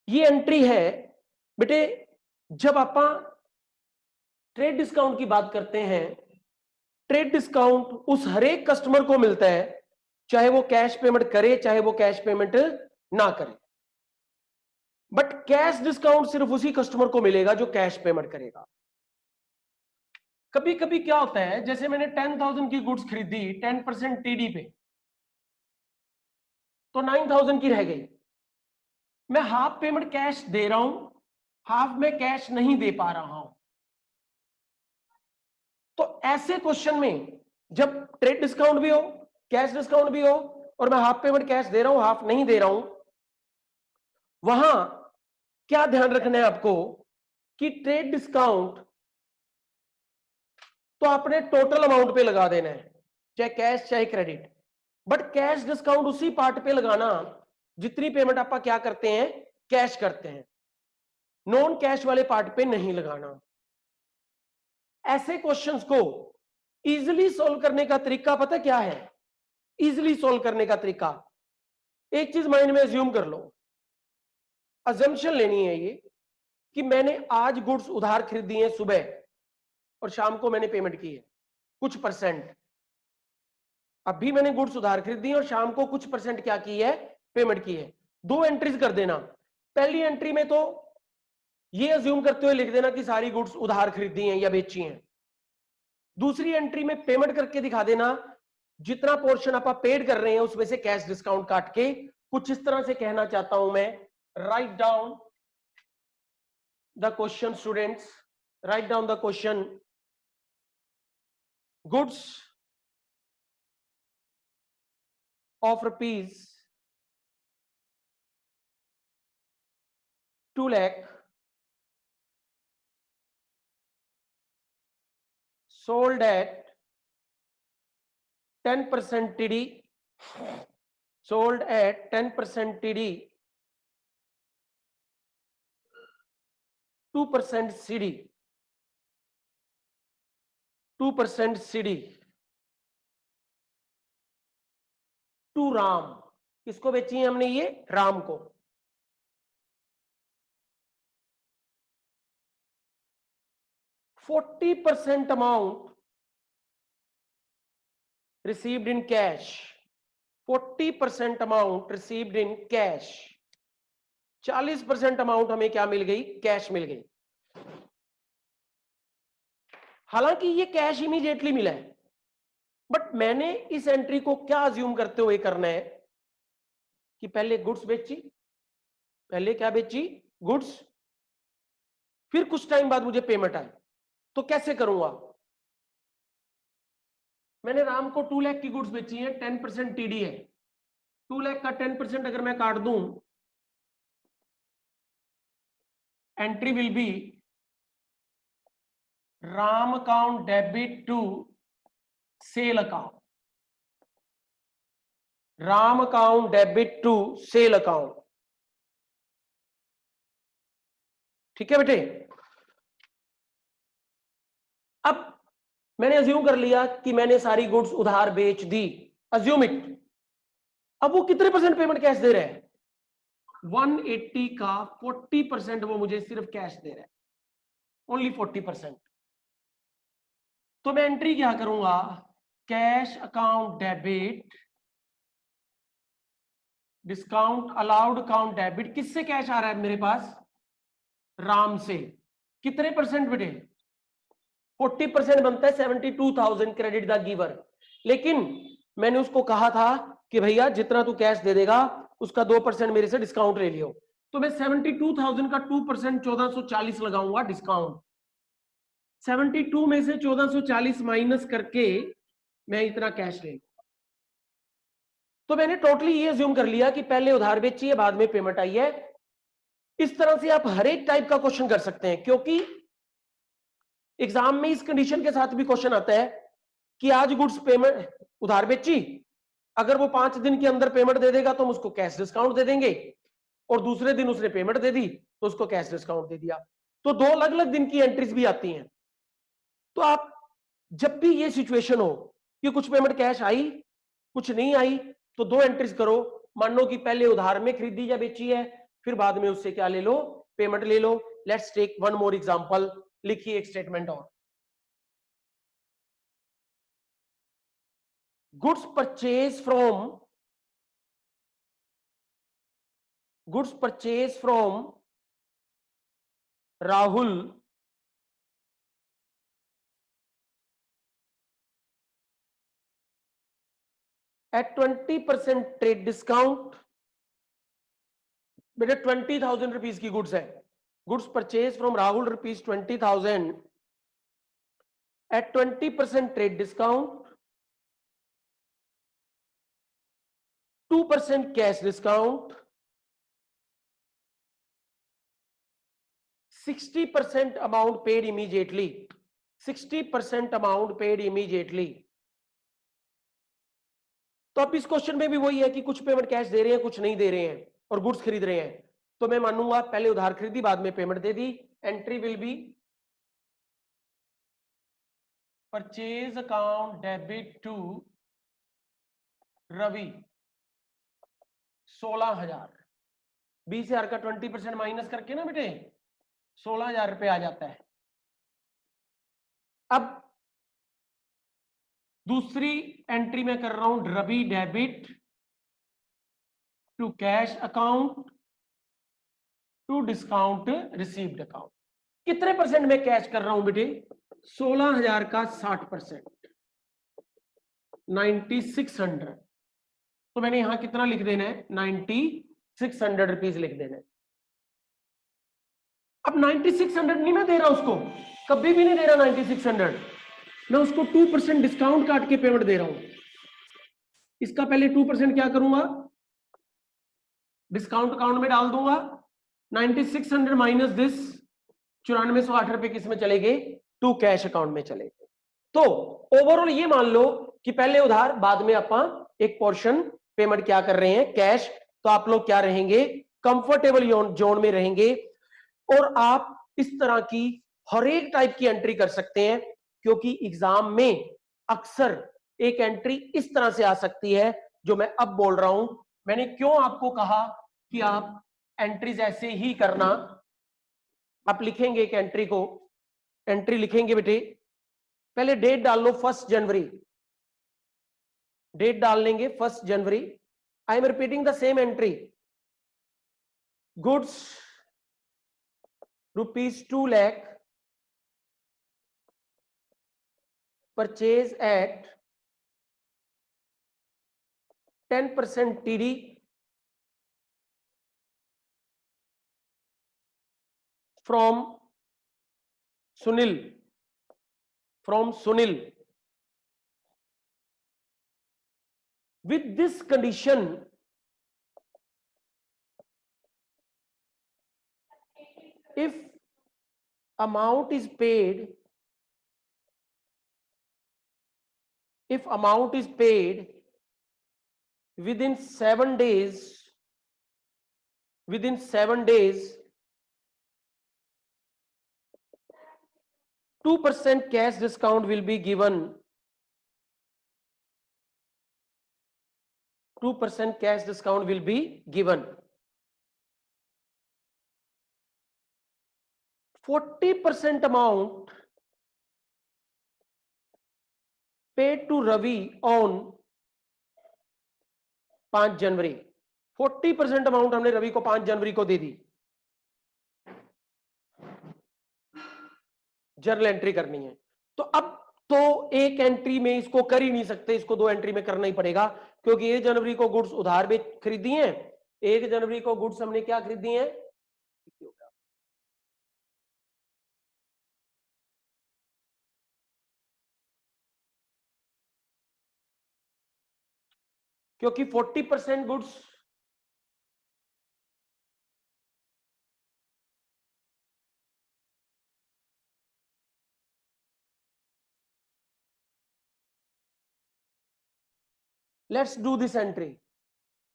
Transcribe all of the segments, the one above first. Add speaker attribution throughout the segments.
Speaker 1: ये एंट्री है बेटे, जब आप ट्रेड डिस्काउंट की बात करते हैं, ट्रेड डिस्काउंट उस हर एक कस्टमर को मिलता है, चाहे वो कैश पेमेंट करे चाहे वो कैश पेमेंट ना करे। बट कैश डिस्काउंट सिर्फ उसी कस्टमर को मिलेगा जो कैश पेमेंट करेगा। कभी कभी क्या होता है, जैसे मैंने 10,000 की गुड्स खरीदी 10% टीडी पे, तो 9,000 की रह गई। मैं हाफ पेमेंट कैश दे रहा हूं, हाफ में कैश नहीं दे पा रहा हूं। तो ऐसे क्वेश्चन में जब ट्रेड डिस्काउंट भी हो, कैश डिस्काउंट भी हो, और मैं हाफ पेमेंट कैश दे रहा हूं हाफ नहीं दे रहा हूं, वहां क्या ध्यान रखना है आपको कि ट्रेड डिस्काउंट तो आपने टोटल अमाउंट पे लगा देना है, चाहे कैश चाहे क्रेडिट। बट कैश डिस्काउंट उसी पार्ट पे लगाना जितनी पेमेंट आप क्या करते हैं, कैश करते हैं, नॉन कैश वाले पार्ट पे नहीं लगाना। ऐसे क्वेश्चंस को इजीली सॉल्व करने का तरीका पता क्या है? इजीली सॉल्व करने का तरीका, एक चीज माइंड में अज्यूम कर लो, अजम्पशन लेनी है ये कि मैंने आज गुड्स उधार खरीदी है सुबह और शाम को मैंने पेमेंट की है कुछ परसेंट। अभी मैंने गुड्स उधार खरीदी और शाम को कुछ परसेंट क्या की है, पेमेंट की है। दो एंट्रीज कर देना। पहली एंट्री में तो ये अज्यूम करते हुए लिख देना कि सारी गुड्स उधार खरीदी हैं या बेची हैं। दूसरी एंट्री में पेमेंट करके दिखा देना, जितना पोर्शन आप पेड कर रहे हैं उसमें से कैश डिस्काउंट काट के। कुछ इस तरह से कहना चाहता हूं मैं, write down the question students, write down the question. Goods of rupees 2 lakh sold at 10% TD, sold at 10% TD, 2% CD, 2% CD to Ram. किसको बेची है हमने ये? राम को। %40 amount received in cash, 40% amount received in cash, 40% amount हमें क्या मिल गई? Cash मिल गई। हालांकि ये कैश इमीडिएटली मिला है, बट मैंने इस एंट्री को क्या अज्यूम करते हुए करना है कि पहले गुड्स बेची, पहले क्या बेची? गुड्स, फिर कुछ टाइम बाद मुझे पेमेंट आई। तो कैसे करूंगा? मैंने राम को 2 लाख की गुड्स बेची है, 10% टीडी है। 2 लाख का 10% अगर मैं काट दूं, entry will be Ram account debit to sale account, Ram account debit to sale account. ठीक है बेटे? अब मैंने अज्यूम कर लिया कि मैंने सारी गुड्स उधार बेच दी, अज्यूम इट। अब वो कितने परसेंट पेमेंट कैश दे रहा है? 180 का 40% वो मुझे सिर्फ कैश दे रहा है, ओनली 40%। तो मैं एंट्री क्या करूंगा? Cash account debit, discount allowed account debit. किससे कैश आ रहा है मेरे पास? राम से। कितने परसेंट बेटे? 40% बनता है 72,000 क्रेडिट द गिवर। लेकिन मैंने उसको कहा था कि भैया जितना तू कैश दे देगा उसका 2% मेरे से डिस्काउंट ले लियो। तो मैं 72,000 का 2% 1440 लगाऊंगा डिस्काउंट। 72 में से 1440 माइनस करके मैं इतना कैश ले लूंगा। तो मैंने टोटली ये अज्यूम कर लिया कि पहले उधार बेची है, बाद में पेमेंट आई है। इस तरह से आप हर एक टाइप का क्वेश्चन कर सकते हैं, क्योंकि एग्जाम में इस कंडीशन के साथ भी क्वेश्चन आता है कि आज गुड्स पेमेंट उधार बेची, अगर वो 5 दिन के अंदर पेमेंट दे देगा तो हम उसको कैश डिस्काउंट दे देंगे, और दूसरे दिन उसने पेमेंट दे दी तो उसको कैश डिस्काउंट दे दिया। तो 2 अलग अलग दिन की एंट्रीज भी आती हैं। तो आप जब भी ये सिचुएशन हो कि कुछ पेमेंट कैश आई कुछ नहीं आई, तो 2 एंट्रीज करो। मान लो कि पहले उधार में खरीदी या बेची है, फिर बाद में उससे क्या ले लो, पेमेंट ले लो। Let's take one more example, लिखिए एक स्टेटमेंट और। Goods purchase from Rahul at 20% trade discount. बेटा 20,000 रुपीज की गुड्स है, goods purchase from Rahul rupees 20,000 at 20% trade discount, 2% cash discount, 60% amount paid immediately, 60% amount paid immediately. तो अब इस क्वेश्चन में भी वही है कि कुछ पेमेंट कैश दे रहे हैं, कुछ नहीं दे रहे हैं, और गुड्स खरीद रहे हैं। तो मैं मानूंगा पहले उधार खरीदी, बाद में पेमेंट दे दी। Entry will be purchase account debit to Ravi 16,000, 20,000 का 20% माइनस करके ना बेटे 16,000 रुपए आ जाता है। अब दूसरी एंट्री में कर रहा हूं, Ravi debit to cash account to discount received account. कितने परसेंट में कैश कर रहा हूं बेटे, 16,000 का 60%, 9600। तो मैंने यहां कितना लिख देना है, 9600 रुपीज लिख देना है। अब 9600 नहीं मैं दे रहा उसको, कभी भी नहीं दे रहा 9600, मैं उसको 2% डिस्काउंट काट के पेमेंट दे रहा हूं। इसका पहले 2% क्या करूंगा, डिस्काउंट अकाउंट में डाल दूंगा। 9600 माइनस दिस 9408 रुपए किस में चले गए, टू कैश अकाउंट में चले गए। तो ओवरऑल ये मान लो कि पहले उधार, बाद में अपन एक पोर्शन पेमेंट क्या कर रहे हैं, कैश। तो आप लोग क्या रहेंगे, कंफर्टेबल जोन में रहेंगे। और आप इस तरह की हर एक टाइप की एंट्री कर सकते हैं, क्योंकि एग्जाम में अक्सर एक एंट्री इस तरह से आ सकती है जो मैं अब बोल रहा हूं। मैंने क्यों आपको कहा कि आप एंट्रीज ऐसे ही करना। आप लिखेंगे एक एंट्री को, एंट्री लिखेंगे बेटे, पहले डेट डाल लो 1 जनवरी, डेट डाल लेंगे 1 जनवरी। I am repeating the same entry, goods ₹2 lakh purchase at 10% TD from Sunil, with this condition if amount is paid within 7 days, 2% cash discount will be given. 2% cash discount will be given. 40% amount paid to Ravi on 5 January. 40% amount हमने रवि को 5 जनवरी को दे दी। Journal entry करनी है, तो अब तो एक entry में इसको कर ही नहीं सकते, इसको 2 एंट्री में करना ही पड़ेगा, क्योंकि 1 जनवरी को गुड्स उधार में खरीदी हैं, 1 जनवरी को गुड्स हमने क्या खरीदी हैं, क्योंकि 40% goods let's do this entry.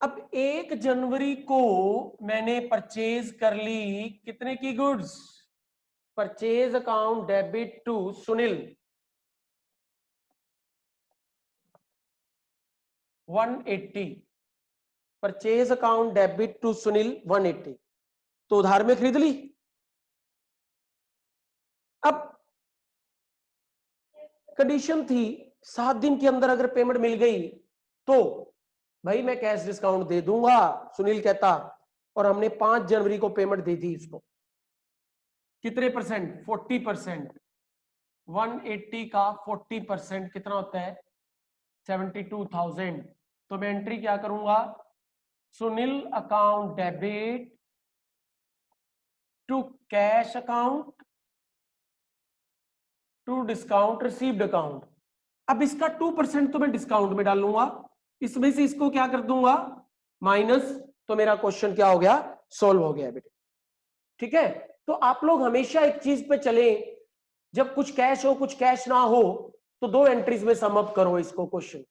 Speaker 1: अब 1 जनवरी को मैंने परचेज कर ली कितने की goods, purchase account debit to Sunil 180, purchase account debit to Sunil 180। तो उधार में खरीद ली। अब कंडीशन थी 7 दिन के अंदर अगर पेमेंट मिल गई तो भाई मैं कैश डिस्काउंट दे दूंगा, सुनील कहता, और हमने 5 जनवरी को पेमेंट दे दी इसको। कितने परसेंट? 40%। 180 का 40% कितना होता है? 72,000। तो मैं एंट्री क्या करूंगा? Sunil account debit to cash account to discount received account. अब इसका 2% तो मैं डिस्काउंट में डाल लूंगा, इसमें से इसको क्या कर दूंगा? माइनस। तो मेरा क्वेश्चन क्या हो गया? सॉल्व हो गया बेटे। ठीक है, तो आप लोग हमेशा एक चीज पे चले, जब कुछ कैश हो कुछ कैश ना हो तो दो एंट्रीज में सम अप करो इसको क्वेश्चन।